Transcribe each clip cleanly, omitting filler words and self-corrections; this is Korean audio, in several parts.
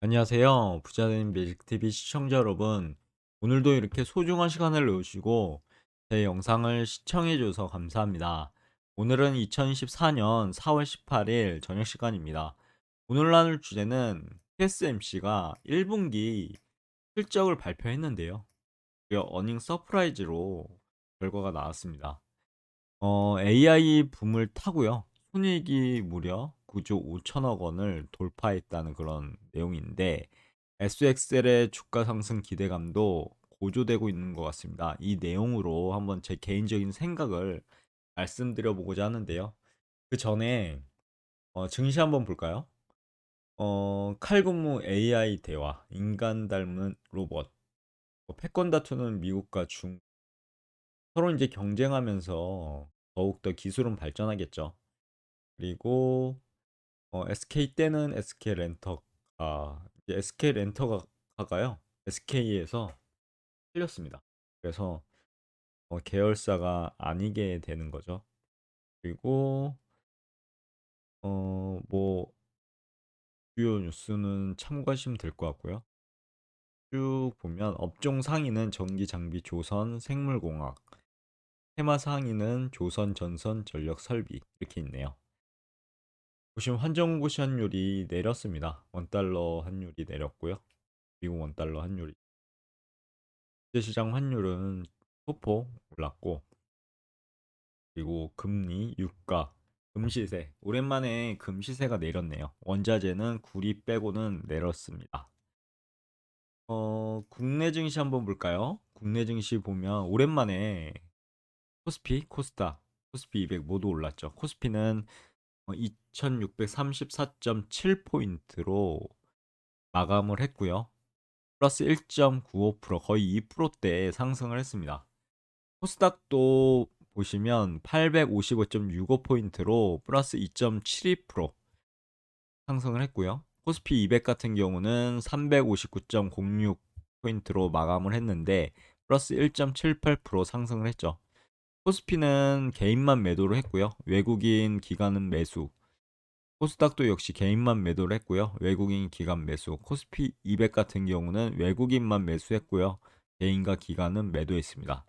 안녕하세요. 부자된 뮤직TV 시청자 여러분. 오늘도 이렇게 소중한 시간을 내주시고 제 영상을 시청해주셔서 감사합니다. 오늘은 2024년 4월 18일 저녁 시간입니다. 오늘 나눌 주제는 TSMC가 1분기 실적을 발표했는데요. 그리고 어닝 서프라이즈로 결과가 나왔습니다. AI 붐을 타고요. 손익이 무려 9조 5천억 원을 돌파했다는 그런 내용인데 SXL의 주가 상승 기대감도 고조되고 있는 것 같습니다. 이 내용으로 한번 제 개인적인 생각을 말씀드려 보고자 하는데요. 그 전에 증시 한번 볼까요? 칼군무 AI 대화, 인간 닮은 로봇, 패권 다투는 미국과 중 서로 이제 경쟁하면서 더욱더 기술은 발전하겠죠. 그리고 SK 때는 SK 렌터카, 이제 SK 렌터카가요. SK에서 틀렸습니다. 그래서 계열사가 아니게 되는 거죠. 그리고 뭐 주요 뉴스는 참고하시면 될 것 같고요. 쭉 보면 업종 상위는 전기 장비 조선 생물공학, 테마 상위는 조선 전선 전력 설비 이렇게 있네요. 보시면 환전고시 환율이 내렸습니다. 원달러 환율이 내렸고요. 미국 원달러 환율이 국제시장 환율은 소폭 올랐고, 그리고 금리, 유가, 금시세. 오랜만에 금시세가 내렸네요. 원자재는 구리 빼고는 내렸습니다. 국내 증시 한번 볼까요? 국내 증시 보면 오랜만에 코스피, 코스닥, 코스피 200 모두 올랐죠. 코스피는 2634.7포인트로 마감을 했고요. 플러스 1.95% 거의 2%대 상승을 했습니다. 코스닥도 보시면 855.65포인트로 플러스 2.72% 상승을 했고요. 코스피 200 같은 경우는 359.06포인트로 마감을 했는데 플러스 1.78% 상승을 했죠. 코스피는 개인만 매도를 했고요. 외국인 기관은 매수. 코스닥도 역시 개인만 매도를 했고요. 외국인 기관 매수. 코스피 200 같은 경우는 외국인만 매수했고요. 개인과 기관은 매도했습니다.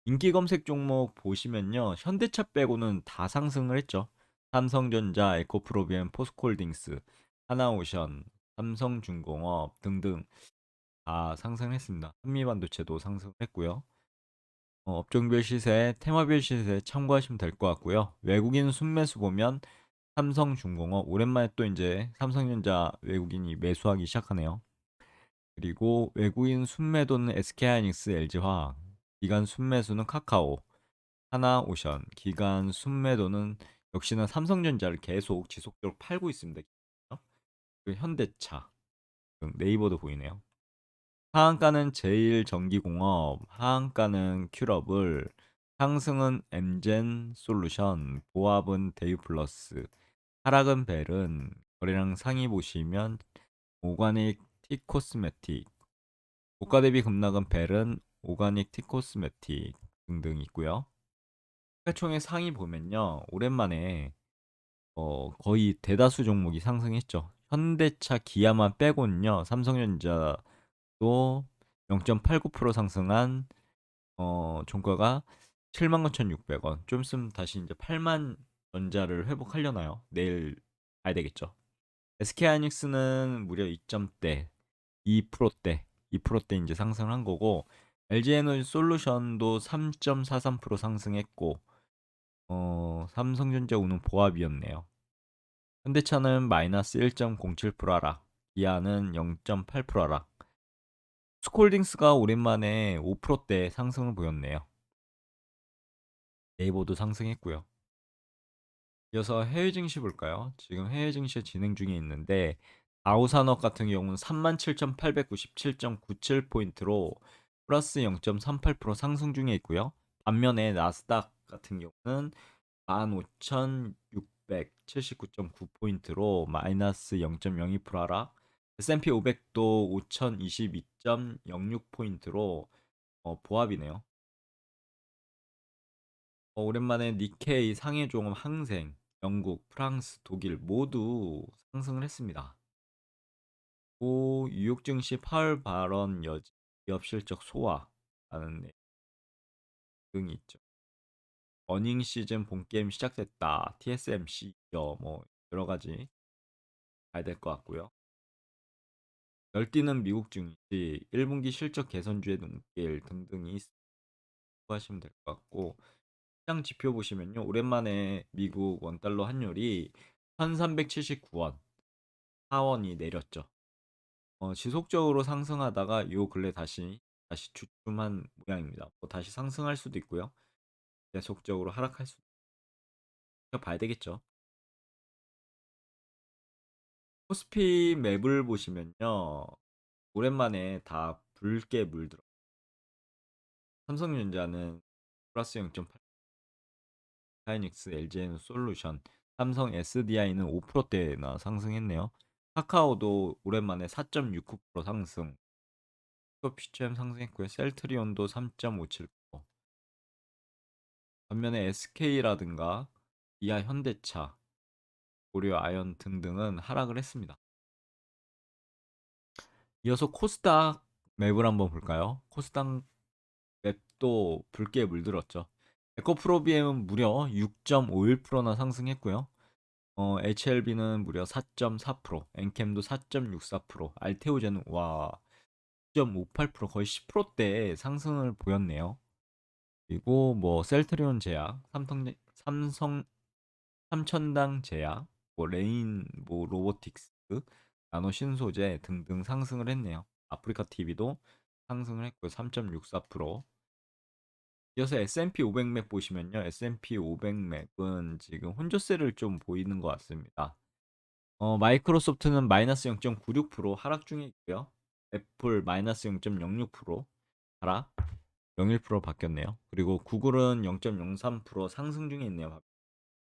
인기 검색 종목 보시면요. 현대차 빼고는 다 상승을 했죠. 삼성전자, 에코프로비엠, 포스코홀딩스, 하나오션, 삼성중공업 등등 다 상승했습니다. 한미반도체도 상승했고요. 업종별 시세, 테마별 시세 참고하시면 될 것 같고요. 외국인 순매수 보면 삼성중공업 오랜만에 또 이제 삼성전자 외국인이 매수하기 시작하네요. 그리고 외국인 순매도는 SK하이닉스, LG화학, 기관 순매수는 카카오, 하나오션, 기간 순매도는 역시나 삼성전자를 계속 지속적으로 팔고 있습니다. 그 현대차, 네이버도 보이네요. 하한가는 제일전기공업, 하한가는 큐러블, 상승은 엠젠 솔루션, 보합은 데이플러스, 하락은 벨은 거래량 상위 보시면 오가닉 티코스메틱, 고가 대비 급락은 벨은 오가닉 티코스메틱 등등 있고요. 시가총액 상위 보면요. 오랜만에 거의 대다수 종목이 상승했죠. 현대차, 기아만 빼고는요. 삼성전자도 0.89% 상승한 종가가 79,600원. 좀 있으면 다시 이제 8만 전자를 회복하려나요? 내일 봐야 되겠죠. SK하이닉스는 무려 2점대, 2%대, 2%대 이제 상승한 거고 LG에너지 솔루션도 3.43% 상승했고 삼성전자 우는 보합이었네요. 현대차는 마이너스 1.07% 하락, 기아는 0.8% 하락. 스콜딩스가 오랜만에 5%대 상승을 보였네요. 네이버도 상승했고요. 이어서 해외 증시 볼까요? 지금 해외 증시 진행 중에 있는데 다우산업 같은 경우는 37,897.97포인트로 플러스 0.38% 상승 중에 있고요. 반면에 나스닥 같은 경우는 15,679.9포인트로 마이너스 0.02% 하락. S&P 500도 5,022.06포인트로 보합이네요. 오랜만에 니케이, 상해종합, 항생, 영국, 프랑스, 독일 모두 상승을 했습니다. 뉴욕 증시 8월 발언 여지 기업 실적 소화라는 내용이 있죠. 어닝 시즌 본 게임 시작됐다. TSMC 뭐 여러 가지 봐야 될 것 같고요. 열띠는 미국 증시 1분기 실적 개선주의 눈길 등등이 하시면 될 것 같고 시장 지표 보시면요. 오랜만에 미국 원달러 환율이 1379원, 4원이 내렸죠. 지속적으로 상승하다가 요 근래 다시 주춤한 모양입니다. 뭐 다시 상승할 수도 있고요. 계속적으로 하락할 수도 봐야 되겠죠. 코스피 맵을 보시면요. 오랜만에 다 붉게 물들어. 삼성전자는 플러스 0.8, 하이닉스, LG에는 솔루션, 삼성 SDI는 5%대나 상승했네요. 카카오도 오랜만에 4.69% 상승. 피처엠 상승했고요. 셀트리온도 3.57%. 반면에 SK라든가 기아 현대차, 고려 아연 등등은 하락을 했습니다. 이어서 코스닥 맵을 한번 볼까요? 코스닥 맵도 붉게 물들었죠. 에코프로비엠은 무려 6.51%나 상승했고요. HLB는 무려 4.4%, 엔캠도 4.64%, 알테오제는 와 9.58% 거의 10%대 상승을 보였네요. 그리고 뭐 셀트리온 제약, 삼성 삼천당 제약, 뭐 레인 뭐 로보틱스, 나노 신소재 등등 상승을 했네요. 아프리카 TV도 상승을 했고요. 3.64%. 이어서 S&P 500맥 보시면요. S&P 500맥은 지금 혼조세를 좀 보이는 것 같습니다. 마이크로소프트는 마이너스 0.96% 하락 중에 있고요. 애플 마이너스 0.06% 하락, 0.1% 바뀌었네요. 그리고 구글은 0.03% 상승 중에 있네요.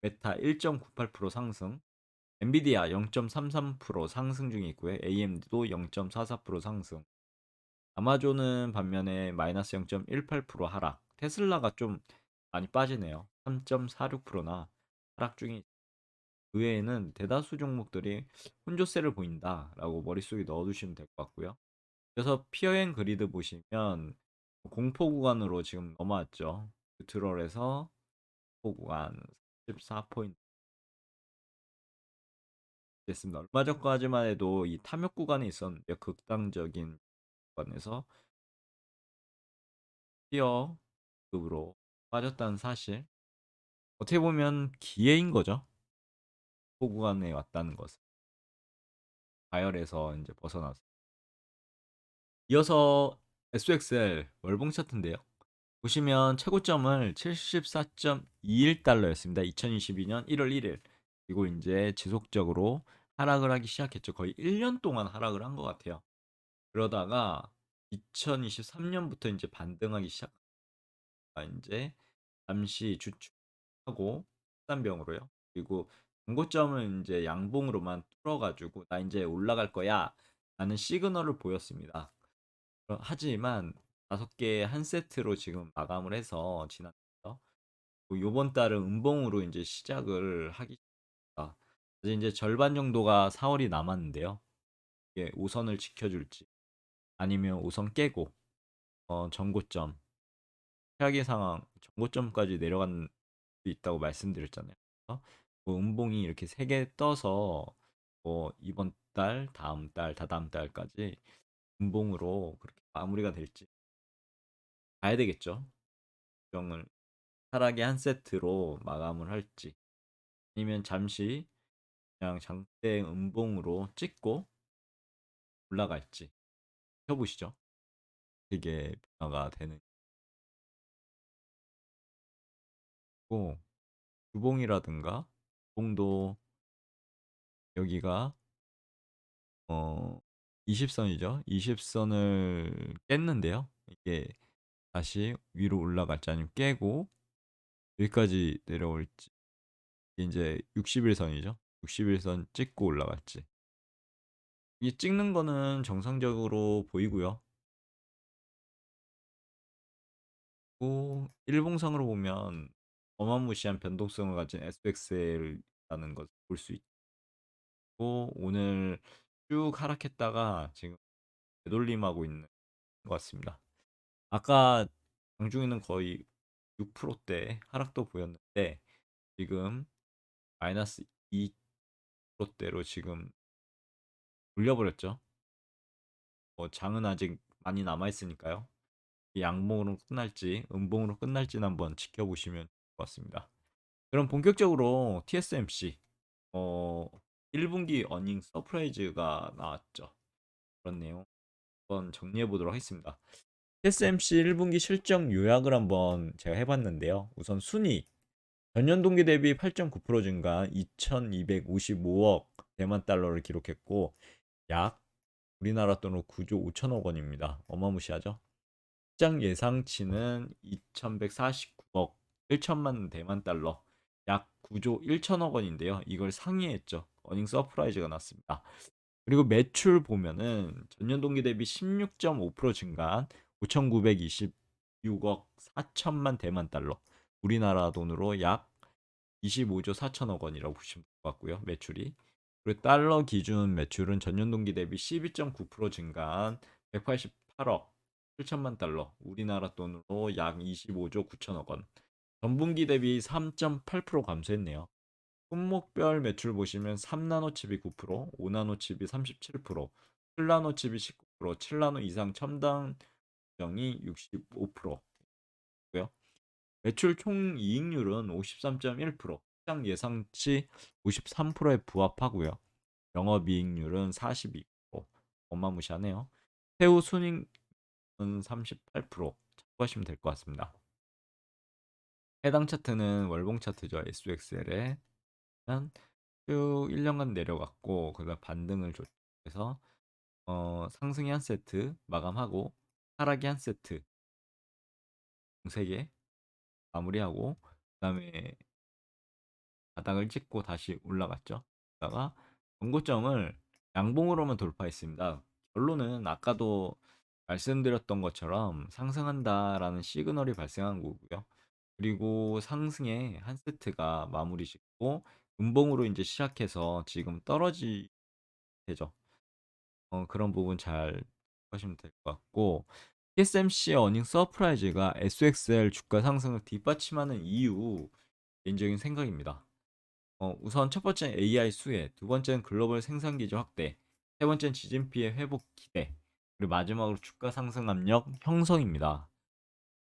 메타 1.98% 상승, 엔비디아 0.33% 상승 중에 있고요. AMD도 0.44% 상승. 아마존은 반면에 마이너스 0.18% 하락. 테슬라가 좀 많이 빠지네요. 3.46%나 하락 중에 그 외에는 대다수 종목들이 혼조세를 보인다라고 머릿속에 넣어두시면 될 것 같고요. 그래서 피어앤 그리드 보시면 공포 구간으로 지금 넘어왔죠. 뉴트럴에서 공포 구간 14포인트 됐습니다. 얼마 전까지만 해도 이 탐욕 구간에 있었는데 극단적인 구간에서 피어급으로 빠졌다는 사실. 어떻게 보면 기회인 거죠. 공포 구간에 왔다는 것은. 가열에서 이제 벗어나서. 이어서 SXL 월봉 차트인데요. 보시면 최고점을 74.21달러였습니다. 2022년 1월 1일. 그리고 이제 지속적으로 하락을 하기 시작했죠. 거의 1년 동안 하락을 한 것 같아요. 그러다가 2023년부터 이제 반등하기 시작한 이제 잠시 주춤하고 단병으로요. 그리고 정고점은 이제 양봉으로만 뚫어가지고 나 이제 올라갈 거야 라는 시그널을 보였습니다. 하지만 5개 한 세트로 지금 마감을 해서 지났죠. 요번 달은 음봉으로 이제 시작을 하기 시작합니다. 이제 절반 정도가 4월이 남았는데요. 이게 우선을 지켜줄지 아니면 우선 깨고 전고점 최악의 상황 전고점까지 내려간 수 있다고 말씀드렸잖아요. 그래서 뭐 음봉이 이렇게 3개 떠서 뭐 이번 달, 다음 달, 다다음 달까지 음봉으로 그렇게 마무리가 될지 봐야 되겠죠. 정을 하락의 한 세트로 마감을 할지 아니면 잠시 그냥 장대 음봉으로 찍고 올라갈지 펴보시죠. 이게 변화가 되는 고 주봉이라든가 봉도 여기가 어 20선이죠. 20선을 깼는데요. 이게 다시 위로 올라갈지 아니면 깨고 여기까지 내려올지 이제 60일선이죠. 60일선 찍고 올라갈지 이 찍는 거는 정상적으로 보이고요. 또 일봉상으로 보면 어마무시한 변동성을 가진 SXL이라는 것을 볼 수 있고 오늘 쭉 하락했다가 지금 되돌림하고 있는 것 같습니다. 아까 장중에는 거의 6%대 하락도 보였는데 지금 마이너스 2%대로 지금 올려버렸죠. 뭐 장은 아직 많이 남아 있으니까요. 양봉으로 끝날지 음봉으로 끝날지는 한번 지켜보시면 좋을 것 같습니다. 그럼 본격적으로 TSMC 1분기 어닝 서프라이즈가 나왔죠. 그런 내용 한번 정리해 보도록 하겠습니다. TSMC 1분기 실적 요약을 한번 제가 해봤는데요. 우선 순이익 전년 동기 대비 8.9% 증가한 2,255억 대만 달러를 기록했고 약 우리나라 돈으로 9조 5천억 원입니다. 어마무시하죠? 시장 예상치는 2,149억 1천만 대만 달러 약 9조 1천억 원인데요. 이걸 상회했죠. 어닝 서프라이즈가 났습니다. 그리고 매출 보면은 전년 동기 대비 16.5% 증가한 5,926억 4천만 대만 달러. 우리나라 돈으로 약 25조 4천억 원이라고 보시면 될 것 같고요. 매출이. 그리고 달러 기준 매출은 전년 동기 대비 12.9% 증가한 188억 7천만 달러. 우리나라 돈으로 약 25조 9천억 원. 전분기 대비 3.8% 감소했네요. 품목별 매출 보시면 3나노 칩이 9%, 5나노 칩이 37%, 7나노 칩이 19%, 7나노 이상 첨단 정이 65%고요. 매출 총 이익률은 53.1%, 시장 예상치 53%에 부합하고요. 영업이익률은 42%, 어마무시하네요. 세후 순이익은 38%, 참고하시면 될 것 같습니다. 해당 차트는 월봉 차트죠. SXL에 쭉 1년간 내려갔고 그다음 반등을 줬해서 상승이 한 세트 마감하고 하락이 한 세트 3개 마무리하고 그다음에 바닥을 찍고 다시 올라갔죠. 그러다가 전고점을 양봉으로만 돌파했습니다. 결론은 아까도 말씀드렸던 것처럼 상승한다라는 시그널이 발생한 거고요. 그리고 상승의 한 세트가 마무리 짓고 음봉으로 이제 시작해서 지금 떨어지죠. 그런 부분 잘 하시면 될 것 같고 TSMC의 어닝 서프라이즈가 SXL 주가 상승을 뒷받침하는 이유 개인적인 생각입니다. 우선 첫 번째는 AI 수혜, 두 번째는 글로벌 생산 기지 확대, 세 번째는 GDP의 회복 기대, 그리고 마지막으로 주가 상승 압력 형성입니다.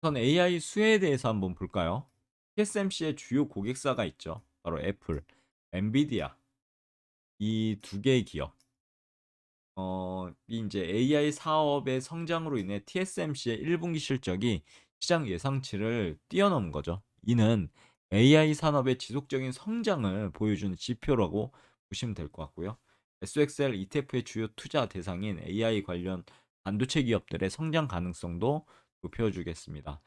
우선 AI 수혜에 대해서 한번 볼까요? TSMC의 주요 고객사가 있죠. 바로 애플, 엔비디아 이 두 개의 기업. 이 이제 AI 사업의 성장으로 인해 TSMC의 1분기 실적이 시장 예상치를 뛰어넘은 거죠. 이는 AI 산업의 지속적인 성장을 보여주는 지표라고 보시면 될 것 같고요. SXL ETF의 주요 투자 대상인 AI 관련 반도체 기업들의 성장 가능성도 높여주겠습니다.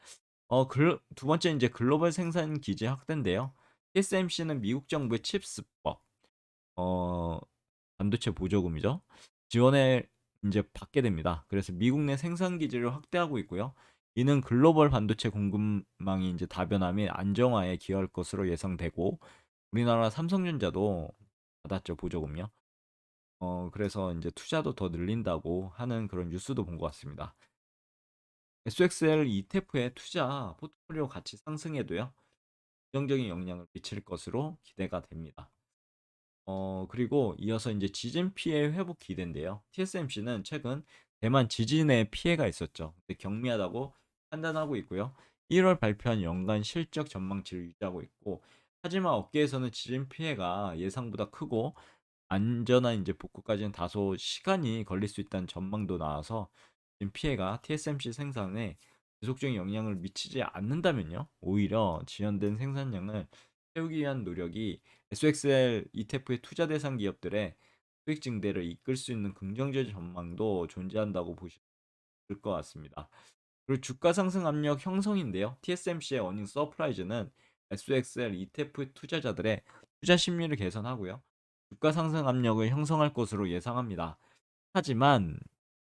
두 번째 이제 글로벌 생산 기지 확대인데요. TSMC는 미국 정부의 칩스법, 어, 반도체 보조금이죠. 지원을 이제 받게 됩니다. 그래서 미국 내 생산 기지를 확대하고 있고요. 이는 글로벌 반도체 공급망이 이제 다변화 및 안정화에 기여할 것으로 예상되고 우리나라 삼성전자도 받았죠 보조금요. 그래서 이제 투자도 더 늘린다고 하는 그런 뉴스도 본 것 같습니다. SXL ETF의 투자 포트폴리오 가치 상승에도요 긍정적인 영향을 미칠 것으로 기대가 됩니다. 그리고 이어서 이제 지진 피해 회복 기대인데요. TSMC는 최근 대만 지진의 피해가 있었죠. 근데 경미하다고 판단하고 있고요. 1월 발표한 연간 실적 전망치를 유지하고 있고, 하지만 업계에서는 지진 피해가 예상보다 크고 안전한 이제 복구까지는 다소 시간이 걸릴 수 있다는 전망도 나와서 지금 피해가 TSMC 생산에 지속적인 영향을 미치지 않는다면요. 오히려 지연된 생산량을 채우기 위한 노력이 SXL ETF의 투자 대상 기업들의 수익 증대를 이끌 수 있는 긍정적 전망도 존재한다고 보시면 될 것 같습니다. 그리고 주가 상승 압력 형성인데요. TSMC의 어닝 서프라이즈는 SXL ETF 투자자들의 투자 심리를 개선하고요. 주가 상승 압력을 형성할 것으로 예상합니다. 하지만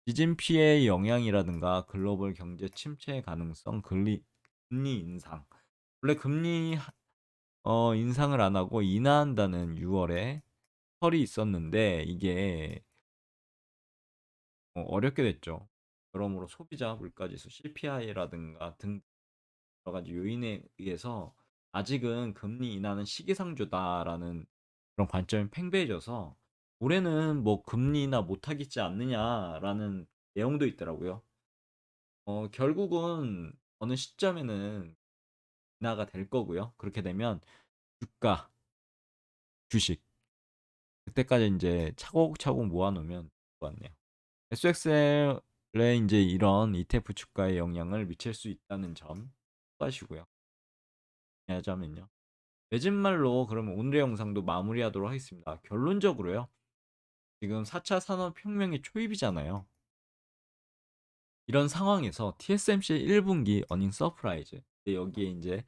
지진 피해의 영향이라든가 글로벌 경제 침체 가능성, 금리 인상. 원래 금리 인상을 안 하고 인하한다는 6월에 설이 있었는데 이게 어렵게 됐죠. 그러므로 소비자 물가지수 CPI라든가 등 여러 가지 요인에 의해서 아직은 금리 인하는 시기상조다라는 그런 관점이 팽배해져서 올해는 뭐 금리 인하 못하겠지 않느냐라는 내용도 있더라고요. 결국은 어느 시점에는 인하가 될 거고요. 그렇게 되면 주가, 주식 그때까지 이제 차곡차곡 모아놓으면 될 것 같네요. SXL에 이제 이런 ETF 주가에 영향을 미칠 수 있다는 점 하시고요. 하자면요. 매진말로 그러면 오늘의 영상도 마무리하도록 하겠습니다. 결론적으로요. 지금 4차 산업혁명의 초입이잖아요. 이런 상황에서 TSMC 1분기 어닝 서프라이즈. 근데 여기에 이제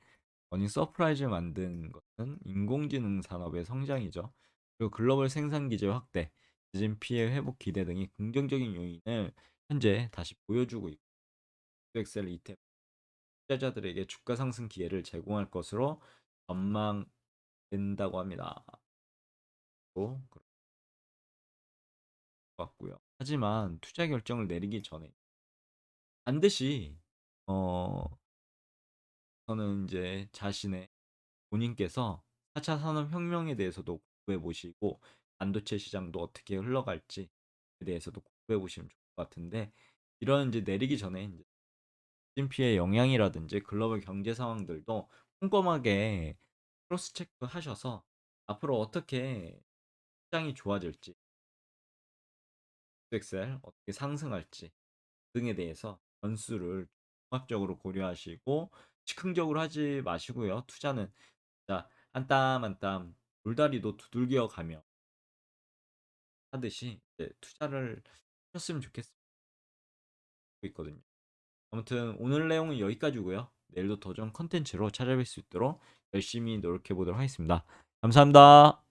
어닝 서프라이즈 만든 것은 인공지능 산업의 성장이죠. 그리고 글로벌 생산 기제 확대, 지진 피해 회복 기대 등이 긍정적인 요인을 현재 다시 보여주고 있고, 엑셀 ETF 투자자들에게 주가 상승 기회를 제공할 것으로 전망된다고 합니다. 그럴 것 같고요. 하지만 투자 결정을 내리기 전에 반드시 어 저는 이제 자신의 본인께서 4차 산업혁명에 대해서도 공부해 보시고 반도체 시장도 어떻게 흘러갈지에 대해서도 공부해 보시면 좋을 것 같은데 이런 이제 내리기 전에 이제 GDP의 영향이라든지 글로벌 경제 상황들도 꼼꼼하게 크로스 체크하셔서 앞으로 어떻게 시장이 좋아질지, 엑셀 어떻게 상승할지 등에 대해서 변수를 종합적으로 고려하시고 즉흥적으로 하지 마시고요. 투자는 자, 한 땀 한 땀 돌다리도 두들겨 가며 하듯이 이제 투자를 하셨으면 좋겠고 있거든요. 아무튼 오늘 내용은 여기까지고요. 내일도 더 좋은 컨텐츠로 찾아뵐 수 있도록 열심히 노력해 보도록 하겠습니다. 감사합니다.